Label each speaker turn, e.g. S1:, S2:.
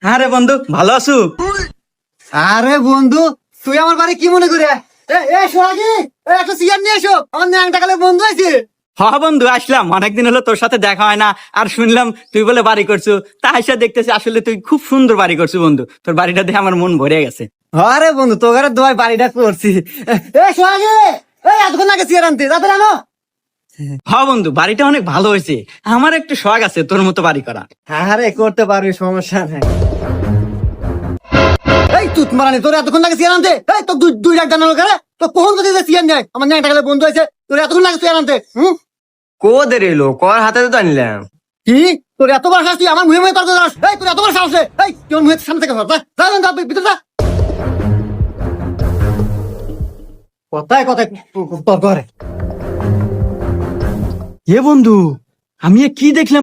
S1: আরে বন্ধু ভালো আছো?
S2: আরে বন্ধু, তুই আমার বাড়ি কি মনে করে? সোহাগী, একটা চেয়ার নিয়ে এসো, আমার ন্যাংটা কালে বন্ধু আছে।
S1: বন্ধু আসলাম, অনেকদিন হলো তোর সাথে দেখা হয় না। আর শুনলাম তুই বলে বাড়ি করছো, তা এসে দেখতেছি আসলে তুই খুব সুন্দর বাড়ি করছো বন্ধু। তোর বাড়িটা দেখে আমার মন ভরে গেছে।
S2: আরে বন্ধু, তোর দোয়ায় বাড়িটা করছি। সোহাগী, এতক্ষণ আগে চেয়ার আনতে তাতে জানো?
S1: বন্ধু বাড়িটা অনেক ভালো হয়েছে। আমার একটু শখ আছে তোর মতো বাড়ি করা।
S2: আরে করতে পারবি, সমস্যা নাই। এই তুই মারানি, তোর এতক্ষণ লাগে চেয়ার আনতে? এই তো দুই লাখ জানালো করে তো কখন কোথায় চেয়ার নেয়? আমার ন্যাংটা কালে বন্ধু আছে, তোর এতক্ষণ লাগে চেয়ার আনতে?
S3: কোদের এলো কর হাতে তো আনলাম।
S2: কি তোর এত বড় সাহস? তুই আমার মুহে মুহে তর্ক করিস? এই তোর এত বড় সাহস রে? এই তুই আমার মুহের সামনে থেকে সর, যা যা যা, ভিতরে যা। কথায় কথায় তর্ক করে।
S1: এ বন্ধু, আমি এ কি দেখলাম?